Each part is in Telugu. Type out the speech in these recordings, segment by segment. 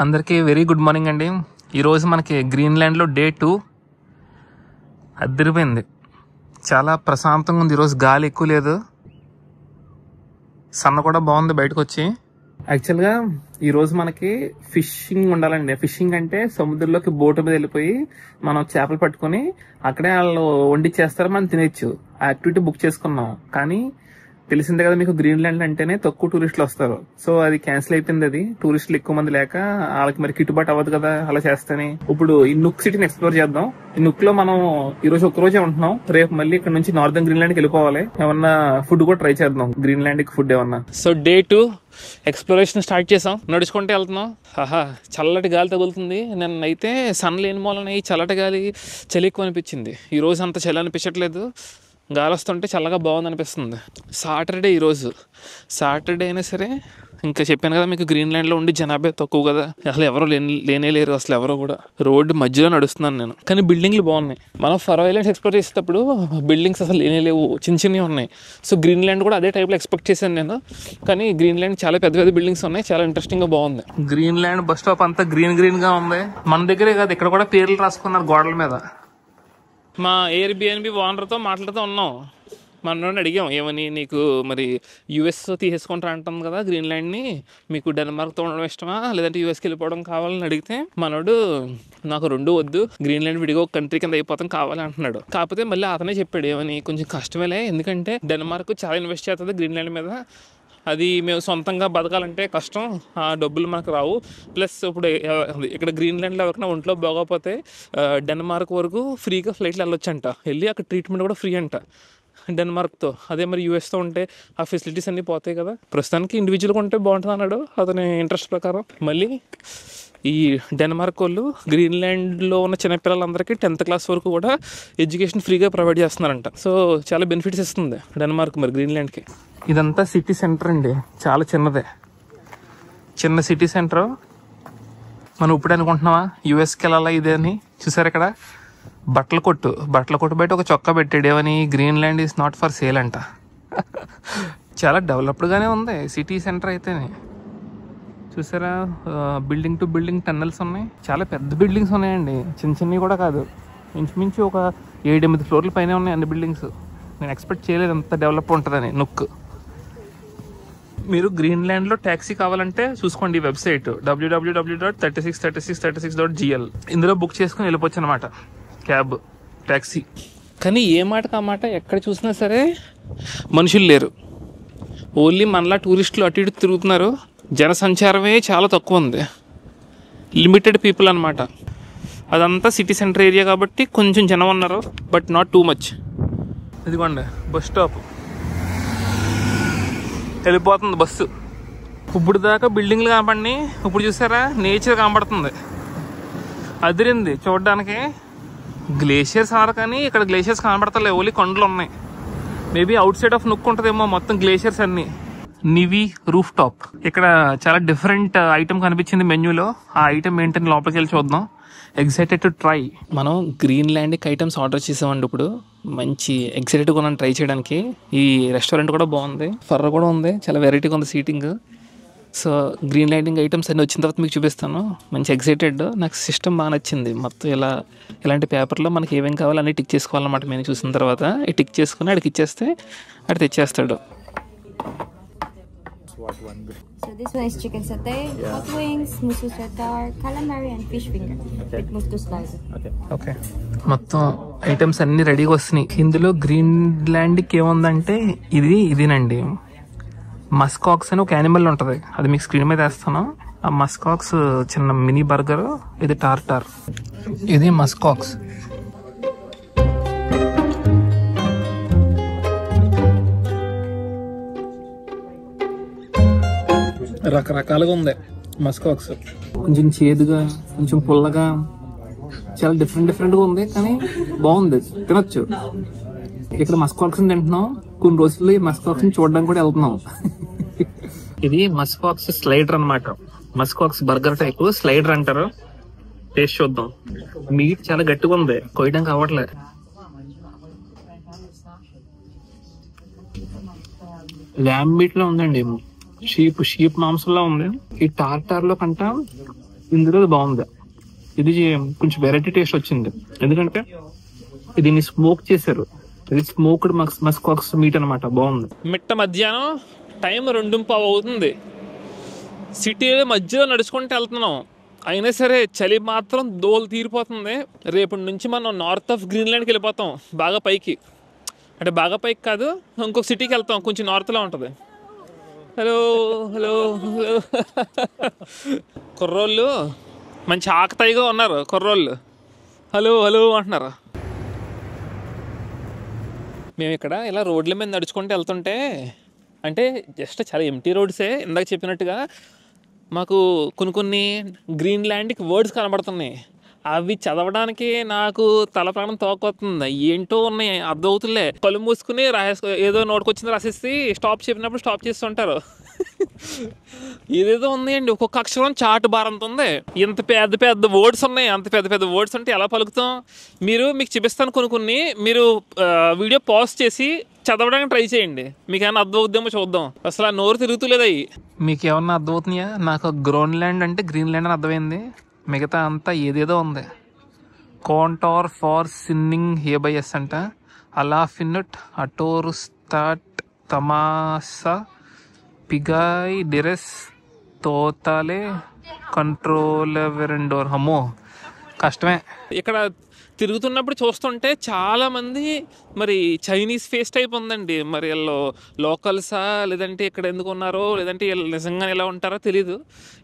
అందరికీ వెరీ గుడ్ మార్నింగ్ అండి. ఈరోజు మనకి గ్రీన్లాండ్లో డే 2 అద్దరిపోయింది. చాలా ప్రశాంతంగా ఉంది. ఈరోజు గాలి ఎక్కువ లేదు, సన్న కూడా బాగుంది బయటకు వచ్చి. యాక్చువల్గా ఈరోజు మనకి ఫిషింగ్ ఉండాలండి. ఫిషింగ్ అంటే సముద్రంలోకి బోటు మీద వెళ్ళిపోయి మనం చేపలు పట్టుకుని అక్కడే వాళ్ళు వండి చేస్తారు, మనం తినేచ్చు. ఆ యాక్టివిటీ బుక్ చేసుకున్నాం. కానీ తెలిసిందే కదా మీకు, గ్రీన్లాండ్ అంటేనే తక్కువ టూరిస్టులు వస్తారు. సో అది క్యాన్సిల్ అయిపోయింది. అది టూరిస్టులు ఎక్కువ మంది లేక వాళ్ళకి మరి కిట్టుబాటు అవ్వదు కదా అలా చేస్తేనే. ఇప్పుడు ఈ నుక్ సిటీని ఎక్స్ప్లోర్ చేద్దాం. ఈ నుక్ లో మనం ఈ రోజు ఒక్కరోజే ఉంటున్నాం. రేపు మళ్ళీ ఇక్కడ నుంచి నార్దర్న్ గ్రీన్లాండ్ కి వెళ్ళిపోవాలి. ఏమన్నా ఫుడ్ కూడా ట్రై చేద్దాం, గ్రీన్లాండ్ ఫుడ్ ఏమన్నా. సో డే 2 ఎక్స్ప్లోరేషన్ స్టార్ట్ చేసాం. నడుచుకుంటే వెళ్తున్నాం. చల్లటి గాలి తగులుతుంది. నిన్నైతే సన్ లేని మూలన చల్లటి గాలి చలి ఎక్కువ అనిపించింది. ఈ రోజు అంత చలి అనిపించట్లేదు. గాలి వస్తుంటే చల్లగా బాగుంది అనిపిస్తుంది. సాటర్డే ఈరోజు. సాటర్డే అయినా సరే ఇంకా చెప్పాను కదా మీకు, గ్రీన్లాండ్లో ఉండి జనాభా తక్కువ కదా, అసలు ఎవరో లేనే లేరు. అసలు ఎవరో కూడా. రోడ్డు మధ్యలో నడుస్తున్నాను నేను, కానీ బిల్డింగ్లు బాగున్నాయి. మనం ఫరో ఐలాండ్స్ ఎక్స్ప్లోర్ చేసేటప్పుడు బిల్డింగ్స్ అసలు లేనే లేవు, చిన్న చిన్నవి ఉన్నాయి. సో గ్రీన్లాండ్ కూడా అదే టైప్లో ఎక్స్పెక్ట్ చేశాను నేను. కానీ గ్రీన్లాండ్ చాలా పెద్ద పెద్ద బిల్డింగ్స్ ఉన్నాయి, చాలా ఇంట్రెస్టింగ్గా బాగుంది. గ్రీన్లాండ్ బస్ స్టాప్ అంతా గ్రీన్గా ఉంది. మన దగ్గరే కాదు, ఇక్కడ కూడా పేర్లు రాసుకున్నారు గోడల మీద. మా ఎయిర్బిఎన్బి ఓనర్తో మాట్లాడుతూ ఉన్నాం. మనోడిని అడిగాం, ఏమని నీకు మరి యూఎస్ తీసేసుకుంటారా అంటాం కదా గ్రీన్లాండ్ని, మీకు డెన్మార్క్తో ఉండడం ఇష్టమా లేదంటే యూఎస్కి వెళ్ళిపోవడం కావాలని అడిగితే మనోడు నాకు రెండు వద్దు, గ్రీన్లాండ్ విడిగా ఒక కంట్రీ కింద అయిపోతాం కావాలి అంటున్నాడు. కాకపోతే మళ్ళీ అతనే చెప్పాడు, ఏమని కొంచెం కష్టమేలే, ఎందుకంటే డెన్మార్క్ చాలా ఇన్వెస్ట్ చేస్తుంది గ్రీన్లాండ్ మీద, అది మేము సొంతంగా బతకాలంటే కష్టం, ఆ డబ్బులు మనకు రావు. ప్లస్ ఇప్పుడు ఇక్కడ గ్రీన్లాండ్లో ఎవరికైనా ఒంట్లో బాగోకపోతే డెన్మార్క్ వరకు ఫ్రీగా ఫ్లైట్లు వెళ్ళొచ్చంట, వెళ్ళి అక్కడ ట్రీట్మెంట్ కూడా ఫ్రీ అంట డెన్మార్క్తో. అదే మరి యూఎస్తో ఉంటే ఆ ఫెసిలిటీస్ అన్నీ పోతాయి కదా. ప్రస్తుతానికి ఇండివిజువల్గా ఉంటే బాగుంటుంది అన్నాడు అతని ఇంట్రెస్ట్ ప్రకారం. మళ్ళీ ఈ డెన్మార్క్ వాళ్ళు గ్రీన్లాండ్లో ఉన్న చిన్నపిల్లలందరికీ 10th క్లాస్ వరకు కూడా ఎడ్యుకేషన్ ఫ్రీగా ప్రొవైడ్ చేస్తున్నారంట. సో చాలా బెనిఫిట్స్ ఇస్తుంది డెన్మార్క్ మరి గ్రీన్లాండ్కి. ఇదంతా సిటీ సెంటర్ అండి, చాలా చిన్నదే, చిన్న సిటీ సెంటర్. మనం ఇప్పుడు అనుకుంటున్నావా యూఎస్కి వెళ్ళాలా ఇదే అని. చూసారు ఇక్కడ బట్టల కొట్టు బయట ఒక చొక్కా పెట్టాడు, ఏమని Greenland is not for sale అంట. చాలా డెవలప్డ్గానే ఉంది సిటీ సెంటర్ అయితేనే. చూసారా, బిల్డింగ్ టు బిల్డింగ్ టన్నెల్స్ ఉన్నాయి, చాలా పెద్ద బిల్డింగ్స్ ఉన్నాయండి, చిన్న చిన్నవి కూడా కాదు. ఇంచుమించు ఒక 7-8 ఫ్లోర్ల పైన ఉన్నాయి అన్ని బిల్డింగ్స్. నేను ఎక్స్పెక్ట్ చేయలేదు అంత డెవలప్ ఉంటుందని. నుక్ మీరు గ్రీన్లాండ్లో ట్యాక్సీ కావాలంటే చూసుకోండి ఈ వెబ్సైట్ www.363636.gl. ఇందులో బుక్ చేసుకుని వెళ్ళిపోవచ్చు అనమాట, క్యాబ్ ట్యాక్సీ. కానీ ఏ మాటకు ఆ మాట, ఎక్కడ చూసినా సరే మనుషులు లేరు, ఓన్లీ మనలా టూరిస్టులు అటు ఇటు తిరుగుతున్నారు. జనసంచారమే చాలా తక్కువ ఉంది, లిమిటెడ్ పీపుల్ అనమాట. అదంతా సిటీ సెంటర్ ఏరియా కాబట్టి కొంచెం జనం ఉన్నారు, బట్ నాట్ టూ మచ్. ఇదిగోండి బస్ స్టాప్, వెళ్ళిపోతుంది బస్సు. ఇప్పుడు దాకా బిల్డింగ్లు కనపడి, ఇప్పుడు చూసారా నేచర్ కనపడుతుంది. అదిరింది చూడడానికి. గ్లేషియర్స్ అన్నారు కానీ ఇక్కడ గ్లేషియర్స్ కనపడతలే, ఓన్లీ కొండలు ఉన్నాయి. Maybe out side of nook ఉంటుందేమో మొత్తం గ్లేషియర్స్ అన్ని. నివి రూఫ్ టాప్. ఇక్కడ చాలా డిఫరెంట్ ఐటమ్ కనిపించింది మెన్యూలో. ఆ ఐటమ్ ఏంటని లోపలికి వెళ్ళి చూద్దాం. Excited to try. మనం గ్రీన్లాండ్కి ఐటమ్స్ ఆర్డర్ చేసామండి. ఇప్పుడు మంచి ఎక్సైటెడ్గా ఉన్నాను ట్రై చేయడానికి. ఈ రెస్టారెంట్ కూడా బాగుంది, ఫర్ర కూడా ఉంది, చాలా వెరైటీగా ఉంది సీటింగ్. సో గ్రీన్లాండింగ్ ఐటమ్స్ అన్నీ వచ్చిన తర్వాత మీకు చూపిస్తాను. మంచి ఎక్సైటెడ్. నాకు సిస్టమ్ బాగా నచ్చింది. మొత్తం ఇలాంటి పేపర్లో మనకి ఏమేమి కావాలో అన్నీ టిక్ చేసుకోవాలన్నమాట. మేము చూసిన తర్వాత ఈ టిక్ చేసుకుని అడిగి ఇచ్చేస్తే అడి తెచ్చేస్తాడు. So this one is chicken satay, hot wings, musu tartar, calamari and fish finger. It moves to slice. Okay, మొత్తం ఐటమ్స్ అన్ని రెడీగా వస్తున్నాయి. ఇందులో గ్రీన్లాండ్కి ఏముందంటే ఇదేనండి, మస్కాక్స్ అని ఒక యానిమల్ ఉంటుంది, అది మీకు స్క్రీన్ మీద వేస్తాను. ఆ మస్కాక్స్ చిన్న మినీ బర్గర్. ఇది టార్టార్, ఇది మస్కాక్స్. రకరకాలుగా ఉంది మస్కాక్స్. కొంచెం చేదుగా, కొంచెం పుల్లగా, చాలా డిఫరెంట్గా ఉంది, కానీ బాగుంది, తినొచ్చు. ఇక్కడ మస్కాక్స్ తింటున్నాం, కొన్ని రోజుల్లో ఈ మస్కాక్స్ చూడడానికి కూడా వెళ్తున్నాం. ఇది మస్కాక్స్ స్లైడర్ అనమాట. మస్కాక్స్ బర్గర్ టైప్ స్లైడర్ అంటారు. టేస్ట్ చూద్దాం. మీట్ చాలా గట్టిగా ఉంది, కొయ్యడానికి అవ్వట్లేదు. ల్యాంబ్ మీట్ లో ఉందండి, షీప్ మాంసంలో ఉంది. ఈ టార్టార్ లో కంట ఇందులో బాగుంది. ఇది కొంచెం వెరైటీ టేస్ట్ వచ్చింది, ఎందుకంటే దీన్ని స్మోక్ చేశారు. ఇది స్మోక్డ్ మస్కాక్స్ మీట్ అనమాట. బాగుంది. మిట్ట మధ్యాహ్నం టైం 2:15 అవుతుంది. సిటీలో మధ్యలో నడుచుకుంటూ వెళ్తున్నాం, అయినా సరే చలి మాత్రం దోలు తీరిపోతుంది. రేపటి నుంచి మనం నార్త్ ఆఫ్ గ్రీన్లాండ్కి వెళ్ళిపోతాం. బాగా పైకి, అంటే బాగా పైకి కాదు, ఇంకొక సిటీకి వెళ్తాం, కొంచెం నార్త్లో ఉంటుంది. హలో హలో హలో కుర్రోళ్ళు మంచి ఆకతాయిగా ఉన్నారు. కుర్రోళ్ళు హలో హలో అంటున్నారు. మేము ఇక్కడ ఇలా రోడ్ల మీద నడుచుకుంటూ వెళ్తుంటే, అంటే జస్ట్ చాలా ఎంటీ రోడ్సే, ఇందాక చెప్పినట్టుగా మాకు కొన్ని గ్రీన్లాండ్కి వర్డ్స్ కనబడుతున్నాయి. అవి చదవడానికి నాకు తల ప్రాణం తోకొస్తుంది. ఏంటో ఉన్నాయి, అర్థమవుతులే. కళ్ళు మూసుకుని ఏదో నోటుకొచ్చింది రాసేసి స్టాప్ చెప్పినప్పుడు స్టాప్ చేస్తుంటారు. ఏదేదో ఉన్నాయండి, ఒక్కొక్క అక్షరం చాటు భారంత ఉంది. ఇంత పెద్ద పెద్ద వర్డ్స్ ఉన్నాయి. అంత పెద్ద పెద్ద వర్డ్స్ అంటే ఎలా పలుకుతాం? మీకు చూపిస్తాను కొన్ని. మీరు వీడియో పాజ్ చేసి చదవడానికి ట్రై చేయండి, మీకు ఏమైనా అర్థం అవుద్దేమో చూద్దాం. అసలు ఆ నోరు తిరుగుతులేదు. అవి మీకు ఏమన్నా అర్థం అవుతున్నాయా? నాకు గ్రోన్లాండ్ అంటే గ్రీన్లాండ్ అని అర్థమైంది, మిగతా అంతా ఏదేదో ఉంది. కాంటార్ ఫార్ సిన్నింగ్ హేబైఎస్ అంట. అలా ఫిన్నుట్ అటోరుస్తాట్ తమాసా పిగాయ్ డిరెస్ తోతాలే కంట్రోలవెరెండోర్. అమ్మో కష్టమే. ఇక్కడ తిరుగుతున్నప్పుడు చూస్తుంటే చాలామంది మరి చైనీస్ ఫేస్ టైప్ ఉందండి. మరి వీళ్ళు లోకల్సా, లేదంటే ఇక్కడ ఎందుకు ఉన్నారో, లేదంటే వీళ్ళు నిజంగా ఎలా ఉంటారో తెలీదు.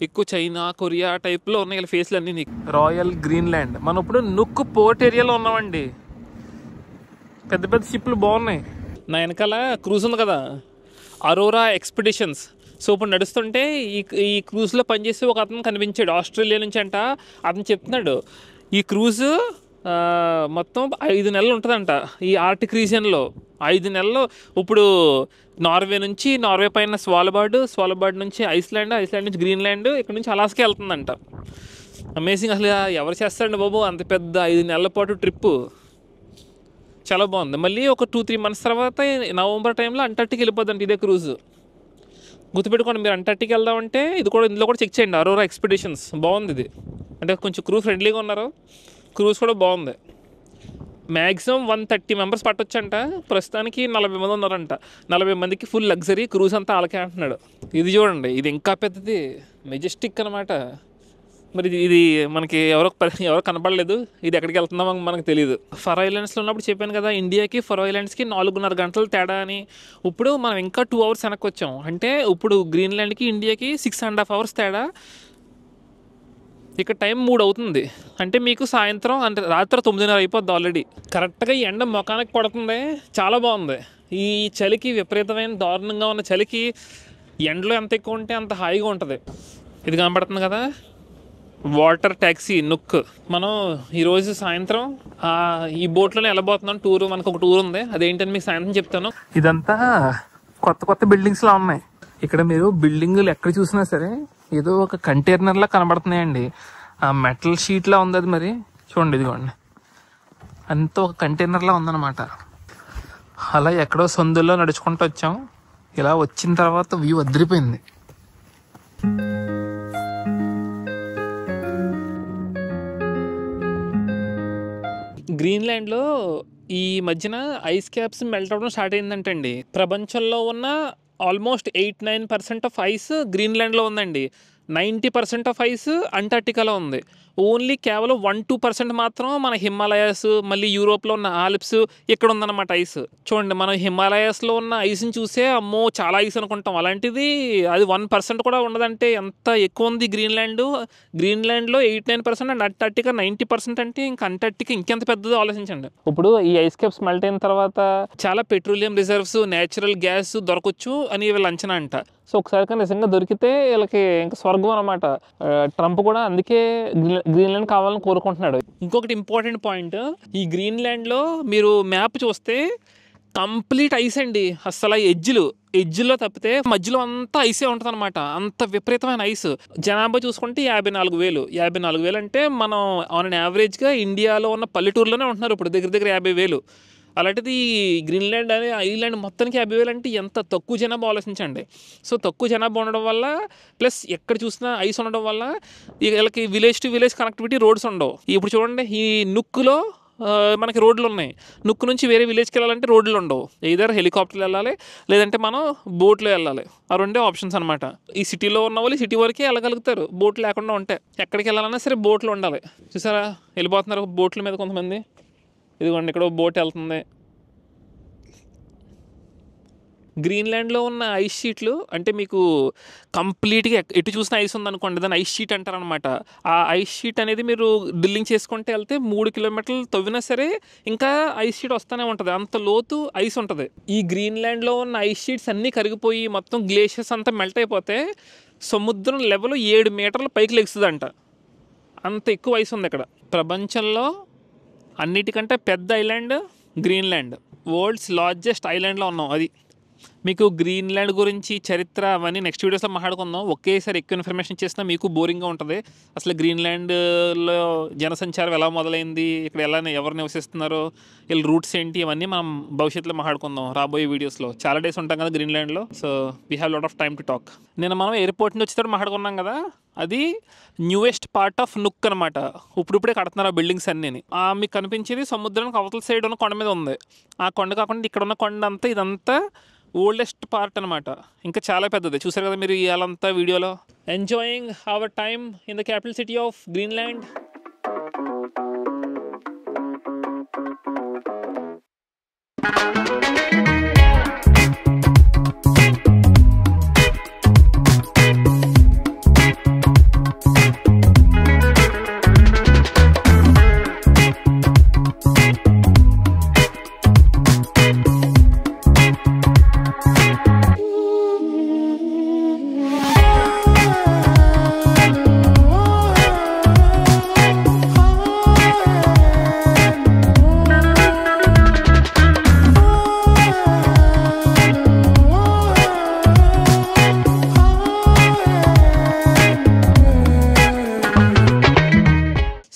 ఎక్కువ చైనా, కొరియా టైప్లో ఉన్నాయి వీళ్ళ ఫేస్లు అన్నీ. Royal Greenland. మనం ఇప్పుడు నుక్ పోర్ట్ ఏరియాలో ఉన్నామండి. పెద్ద పెద్ద షిప్లు బాగున్నాయి. నా వెనకాల క్రూజ్ ఉంది కదా, అరోరా ఎక్స్పెడిషన్స్. సో ఇప్పుడు నడుస్తుంటే ఈ క్రూజ్లో పనిచేసి ఒక అతను కనిపించాడు, ఆస్ట్రేలియా నుంచి అంట. అతను చెప్తున్నాడు ఈ క్రూజ్ మొత్తం 5 నెలలు ఉంటుందంట ఈ ఆర్టిక్ రీజియన్లో. 5 నెలలు. ఇప్పుడు నార్వే పైన స్వాలబార్డ్ నుంచి ఐస్లాండ్ నుంచి గ్రీన్లాండ్, ఇక్కడ నుంచి అలాస్కా వెళ్తుందంట. అమేజింగ్. అసలు ఎవరు చేస్తారండి బాబు అంత పెద్ద 5 నెలల పాటు ట్రిప్పు? చాలా బాగుంది. మళ్ళీ ఒక 2-3 మంత్స్ తర్వాత నవంబర్ టైంలో అంటార్టిక్ వెళ్ళిపోద్దండి ఇదే క్రూజ్. గుర్తుపెట్టుకోండి, మీరు అంటార్టిక్ వెళ్దామంటే ఇందులో కూడా చెక్ చేయండి, అరోరా ఎక్స్పెడిషన్స్. బాగుంది ఇది, అంటే కొంచెం క్రూ ఫ్రెండ్లీగా ఉన్నారు. క్రూజ్ కూడా బాగుంది. మ్యాక్సిమం 130 మెంబర్స్ పట్టొచ్చంట. ప్రస్తుతానికి 40 మంది ఉన్నారంట. 40 మందికి ఫుల్ లగ్జరీ క్రూజ్ అంతా అలాగే అంటున్నాడు. ఇది చూడండి, ఇది ఇంకా పెద్దది, మెజెస్టిక్ అనమాట. మరి ఇది మనకి ఎవరో కనపడలేదు. ఇది ఎక్కడికి వెళ్తుందో మనకు తెలియదు. ఫరో ఐలాండ్స్లో ఉన్నప్పుడు చెప్పాను కదా, ఇండియాకి ఫరో ఐలాండ్స్కి 4.5 గంటలు తేడా అని. ఇప్పుడు మనం ఇంకా 2 అవర్స్ వెనక్కి వచ్చాం. అంటే ఇప్పుడు గ్రీన్లాండ్కి ఇండియాకి 6.5 అవర్స్ తేడా. ఇక్కడ టైం 3 అవుతుంది. అంటే మీకు సాయంత్రం అంటే రాత్రి 9:30 అయిపోద్ది ఆల్రెడీ. కరెక్ట్గా ఈ ఎండ ముఖానికి పడుతుంది. చాలా బాగుంది. ఈ చలికి, విపరీతమైన దారుణంగా ఉన్న చలికి ఎండలో ఎంత ఎక్కువ ఉంటే అంత హాయిగా ఉంటుంది. ఇది కనపడుతుంది కదా, వాటర్ ట్యాక్సీ నుక్. మనం ఈరోజు సాయంత్రం ఈ బోట్లోనే వెళ్ళబోతున్నాం. టూర్, మనకు ఒక టూర్ ఉంది, అదేంటని మీకు సాయంత్రం చెప్తాను. ఇదంతా కొత్త బిల్డింగ్స్ లా ఉన్నాయి. ఇక్కడ మీరు బిల్డింగులు ఎక్కడ చూసినా సరే ఏదో ఒక కంటైనర్ లా కనబడుతున్నాయండి. ఆ మెటల్ షీట్ లా ఉంది అది. మరి చూడండి, ఇదిగోండి, అంతా ఒక కంటైనర్ లా ఉందన్నమాట. అలా ఎక్కడో సందుల్లో నడుచుకుంటూ వచ్చాం. ఇలా వచ్చిన తర్వాత వ్యూ అదిరిపోయింది. గ్రీన్లాండ్లో ఈ మధ్యన ఐస్ క్యాప్స్ మెల్ట్ అవ్వడం స్టార్ట్ అయిందంటండి. ప్రపంచంలో ఉన్న ఆల్మోస్ట్ 8-9% ఆఫ్ ఐస్ గ్రీన్లాండ్లో ఉందండి. 90% ఆఫ్ ఐస్ అంటార్టికాలో ఉంది. ఓన్లీ కేవలం 1-2% మాత్రం మన హిమాలయాస్, మళ్ళీ యూరోప్లో ఉన్న ఆల్ప్స్ ఇక్కడ ఉందన్నమాట ఐస్. చూడండి, మనం హిమాలయాస్లో ఉన్న ఐస్ని చూసే అమ్మో చాలా ఐస్ అనుకుంటాం. అలాంటిది అది 1% కూడా ఉండదంటే ఎంత ఎక్కువ ఉంది గ్రీన్లాండ్లో 8-9% అండ్ అంటార్టికా 90% అంటే ఇంకా అంటార్టికా ఇంకెంత పెద్దదో ఆలోచించండి. ఇప్పుడు ఈ ఐస్ క్యాప్స్ మెల్ట్ అయిన తర్వాత చాలా పెట్రోలియం రిజర్వ్స్, నేచురల్ గ్యాస్ దొరకవచ్చు అని వీళ్ళ అంచనా అంట. సో ఒకసారి నిజంగా దొరికితే వీళ్ళకి ఇంకా స్వర్గం అనమాట. ట్రంప్ కూడా అందుకే గ్రీన్లాండ్ కావాలని కోరుకుంటున్నాడు. ఇంకొకటి ఇంపార్టెంట్ పాయింట్, ఈ గ్రీన్లాండ్లో మీరు మ్యాప్ చూస్తే కంప్లీట్ ఐస్ అండి. అసలు ఎడ్జ్లో తప్పితే మధ్యలో అంతా ఐసే ఉంటుంది అనమాట. అంత విపరీతమైన ఐస్. జనాభా చూసుకుంటే 54,000 అంటే మనం ఆన్ యావరేజ్గా ఇండియాలో ఉన్న పల్లెటూరులోనే ఉంటున్నారు ఇప్పుడు దగ్గర 50,000. అలాంటిది గ్రీన్లాండ్ అనే ఐలాండ్ మొత్తానికి 50,000 అంటే ఎంత తక్కువ జనాభా ఆలోచించండి. సో తక్కువ జనాభా ఉండడం వల్ల ప్లస్ ఎక్కడ చూసినా ఐస్ ఉండడం వల్ల వీళ్ళకి village to village connectivity roads ఉండవు. ఇప్పుడు చూడండి ఈ నుక్కులో మనకి రోడ్లు ఉన్నాయి. నుక్కు నుంచి వేరే విలేజ్కి వెళ్ళాలంటే రోడ్లు ఉండవు. ఏదైనా హెలికాప్టర్లు వెళ్ళాలి, లేదంటే మనం బోట్లో వెళ్ళాలి. ఆ రెండే ఆప్షన్స్ అనమాట. ఈ సిటీలో ఉన్న వాళ్ళు సిటీ వరకే వెళ్ళగలుగుతారు, బోట్ లేకుండా ఉంటే. ఎక్కడికి వెళ్ళాలన్నా సరే బోట్లు ఉండాలి. చూసారా వెళ్ళిపోతున్నారు బోట్ల మీద కొంతమంది. ఇదిగోండి ఇక్కడ బోట్ వెళ్తుంది. గ్రీన్లాండ్లో ఉన్న ఐస్ షీట్లు అంటే మీకు కంప్లీట్గా ఎటు చూసిన ఐస్ ఉందనుకోండి, దాన్ని ఐస్ షీట్ అంటారనమాట. ఆ ఐస్ షీట్ అనేది మీరు డ్రిల్లింగ్ చేసుకుంటే వెళ్తే 3 కిలోమీటర్లు తవ్వినా సరే ఇంకా ఐస్ షీట్ వస్తూనే ఉంటుంది. అంత లోతు ఐస్ ఉంటుంది. ఈ గ్రీన్లాండ్లో ఉన్న ఐస్ షీట్స్ అన్నీ కరిగిపోయి మొత్తం గ్లేషియర్స్ అంతా మెల్ట్ అయిపోతే సముద్రం లెవెల్ 7 మీటర్ల పైకి లెగుస్తుందంట. అంత ఎక్కువ ఐస్ ఉంది ఇక్కడ. ప్రపంచంలో అన్నిటికంటే పెద్ద ఐలాండ్ గ్రీన్లాండ్. వరల్డ్స్ లార్జెస్ట్ ఐలాండ్లో ఉన్నాం. అది మీకు గ్రీన్లాండ్ గురించి చరిత్ర అవన్నీ నెక్స్ట్ వీడియోస్లో మాట్లాడుకుందాం. ఒకేసారి ఎక్కువ ఇన్ఫర్మేషన్ ఇచ్చేసినా మీకు బోరింగ్గా ఉంటుంది. అసలు గ్రీన్లాండ్లో జనసంచారం ఎలా మొదలైంది, ఇక్కడ ఎలా ఎవరు నివసిస్తున్నారో, వీళ్ళ రూట్స్ ఏంటి, ఇవన్నీ మనం భవిష్యత్తులో మాట్లాడుకుందాం రాబోయే వీడియోస్లో. చాలా డేస్ ఉంటాం కదా గ్రీన్లాండ్లో. So we have lot of time to talk. మనం ఎయిర్పోర్ట్ నుంచి వచ్చేటప్పుడు మాట్లాడుకున్నాం కదా, అది న్యూయెస్ట్ పార్ట్ ఆఫ్ నుక్ అనమాట. ఇప్పుడిప్పుడే కడుతున్నారు ఆ బిల్డింగ్స్ అన్నీ. మీకు కనిపించేది సముద్రానికి అవతల సైడ్ ఉన్న కొండ మీద ఉంది. ఆ కొండ కాకుండా ఇక్కడ ఉన్న కొండ అంతా ఇదంతా ఓల్డెస్ట్ పార్ట్ అనమాట. ఇంకా చాలా పెద్దది. చూసారు కదా మీరు ఇవాళంతా వీడియోలో. Enjoying hour time in the capital city of Greenland.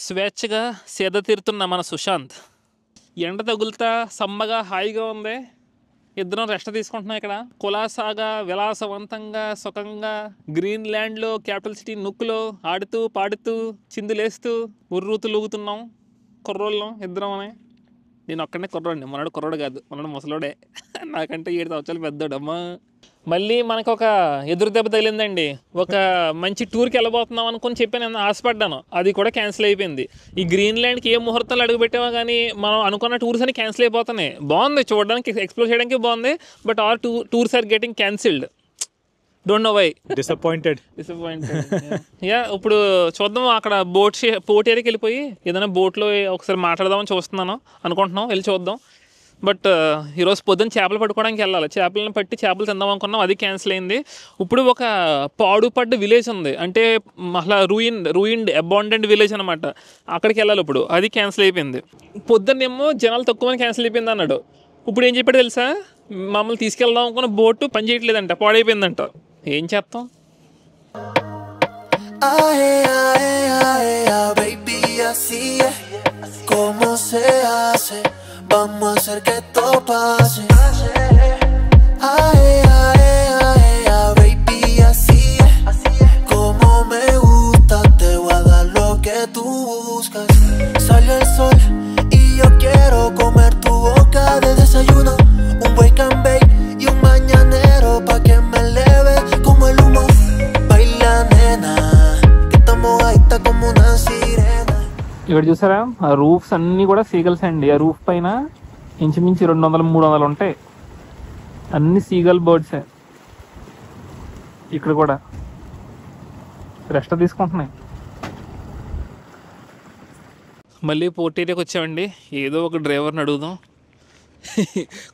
స్వేచ్ఛగా సేద తీరుతున్న మన సుశాంత్. ఎండ తగులుతా సమ్మగా హాయిగా ఉంది. ఇద్దరం రెస్ట్ తీసుకుంటున్నాం ఇక్కడ కులాసాగా విలాసవంతంగా సుఖంగా గ్రీన్లాండ్లో క్యాపిటల్ సిటీ నుక్కులో ఆడుతూ పాడుతూ చిందులేస్తూ ఉర్రూతులుగుతున్నాం. కుర్రోళ్ళం ఇద్దరం. నేను ఒక్కడనే కుర్రోడిని, మనోడు కుర్రోడు కాదు, మనోడు ముసలోడే. నాకంటే 7 సంవత్సరాలు పెద్దోడు. అమ్మా మళ్ళీ మనకు ఒక ఎదురు దెబ్బ తగిలిందండి. ఒక మంచి టూర్కి వెళ్ళబోతున్నాం అనుకుని చెప్పి నేను ఆశపడ్డాను, అది కూడా క్యాన్సిల్ అయిపోయింది. ఈ గ్రీన్లాండ్కి ఏ ముహూర్తాలు అడుగుపెట్టామో కానీ మనం అనుకున్న టూర్స్ అని క్యాన్సిల్ అయిపోతున్నాయి. బాగుంది చూడడానికి, ఎక్స్ప్లోర్ చేయడానికి బాగుంది, but all tours are getting cancelled. Don't know why. Disappointed. Yeah ఇప్పుడు చూద్దాం. అక్కడ పోర్ట్ ఏరియాకి వెళ్ళిపోయి ఏదైనా బోట్లో ఒకసారి మాట్లాడదామని చూస్తున్నాను అనుకుంటున్నాం. వెళ్ళి చూద్దాం. బట్ ఈరోజు పొద్దున్న చేపలు పట్టుకోవడానికి వెళ్ళాలి. చేపలను పట్టి చేపలు తిందాం అనుకున్నాం, అది క్యాన్సిల్ అయింది. ఇప్పుడు ఒక పాడుపడ్డ విలేజ్ ఉంది, అంటే అలా రూయిన్డ్ అబాండెంట్ విలేజ్ అనమాట. అక్కడికి వెళ్ళాలి ఇప్పుడు, అది క్యాన్సిల్ అయిపోయింది. పొద్దున్నేమో జనాలు తక్కువని క్యాన్సిల్ అయిపోయింది అన్నాడు. ఇప్పుడు ఏం చెప్పాడు తెలుసా, మమ్మల్ని తీసుకెళ్దాం అనుకున్న బోటు పని చేయట్లేదంట, పాడైపోయిందంట. ఏం చేస్తాం. Vamos a hacer que esto pase. Ay, ay, ay, ay, baby, así es. Como me gusta, te voy a dar lo que tú buscas. Salió el sol y yo quiero comer tu boca de desayuno. Un wake and bake y un mañanero pa' que me eleve como el humo. Baila, nena, que esta mojadita como una sirena. ఇక్కడ చూసారా ఆ రూఫ్స్ అన్నీ కూడా సీగల్స్ అండి. ఆ రూఫ్ పైన ఇంచుమించు 200-300 ఉంటాయి. అన్ని సీగల్ బర్డ్సే. ఇక్కడ కూడా రెస్ట్ తీసుకుంటున్నాయి. మళ్ళీ పోర్ట్ ఏరియాకి వచ్చామండి. ఏదో ఒక డ్రైవర్ని అడుగుదాం,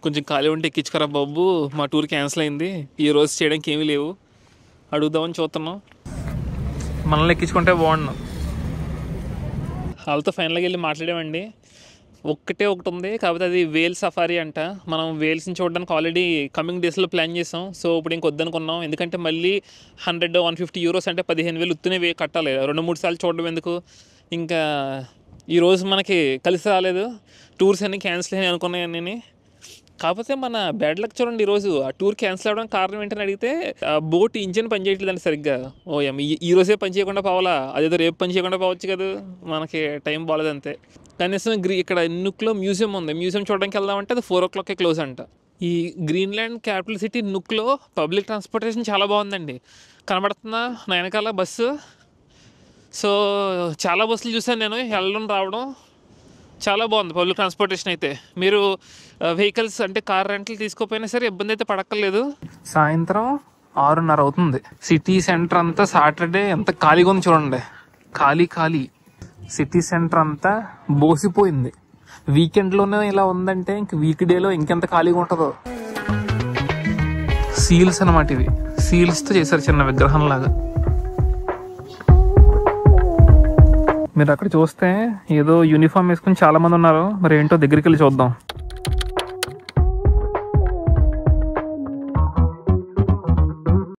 కొంచెం ఖాళీ ఉంటే ఎక్కించుకోరా బాబు, మా టూర్ క్యాన్సిల్ అయింది, ఈ రోజు చేయడానికి ఏమీ లేవు, అడుగుదామని చూస్తున్నాం. మనల్ని ఎక్కించుకుంటే బాగుండు. వాళ్ళతో ఫైనల్గా వెళ్ళి మాట్లాడామండి. ఒకటి ఉంది, కాకపోతే అది వేల్ సఫారీ అంట. మనం వేల్స్ని చూడడానికి ఆల్రెడీ కమింగ్ డేస్లో ప్లాన్ చేసాం. సో ఇప్పుడు ఇంకొద్దనుకున్నాం, ఎందుకంటే మళ్ళీ 100-150 యూరోస్ అంటే 15,000 ఉత్తునే కట్టాలి. 2-3 సార్లు చూడడం ఎందుకు. ఇంకా ఈరోజు మనకి కలిసి రాలేదు. టూర్స్ అన్నీ క్యాన్సిల్ అయ్యాయి అనుకున్నాయని. కాకపోతే మన బ్యాడ్ లక్ చూడండి, ఈరోజు ఆ టూర్ క్యాన్సిల్ అవ్వడానికి కారణం ఏంటని అడిగితే బోట్ ఇంజిన్ పని చేయట్లేదండి సరిగ్గా. ఈ రోజే పని చేయకుండా పోవాలా, అదేదో రేపు పని చేయకుండా పోవచ్చు కదా, మనకి టైం బాగాలేదు అంతే. కనీసం ఇక్కడ నుక్లో మ్యూజియం ఉంది, మ్యూజియం చూడడానికి వెళ్దామంటే అది 4 o'clock క్లోజ్ అంట. ఈ గ్రీన్లాండ్ క్యాపిటల్ సిటీ నుక్లో పబ్లిక్ ట్రాన్స్పోర్టేషన్ చాలా బాగుందండి. కనబడుతుందా నా వెనకాల బస్సు? సో చాలా బస్సులు చూసాను నేను వెళ్ళడం రావడం, చాలా బాగుంది పబ్లిక్ ట్రాన్స్పోర్టేషన్ అయితే. మీరు వెహికల్స్ అంటే కార్ రెంట్లు తీసుకోపోయినా సరే ఇబ్బంది అయితే పడక్కర్లేదు. సాయంత్రం 6:30 అవుతుంది. సిటీ సెంటర్ అంతా సాటర్డే ఎంత ఖాళీగా ఉంది చూడండి, ఖాళీ. సిటీ సెంటర్ అంతా బోసిపోయింది. వీకెండ్లోనే ఇలా ఉందంటే ఇంక వీక్ డేలో ఇంకెంత ఖాళీగా ఉంటుందో. సీల్స్ అన్నమాట ఇవి, సీల్స్తో చేశారు చిన్న విగ్రహం లాగా. మీరు అక్కడ చూస్తే ఏదో యూనిఫామ్ వేసుకుని చాలా మంది ఉన్నారు, మరి ఏంటో దగ్గరికి వెళ్ళి చూద్దాం.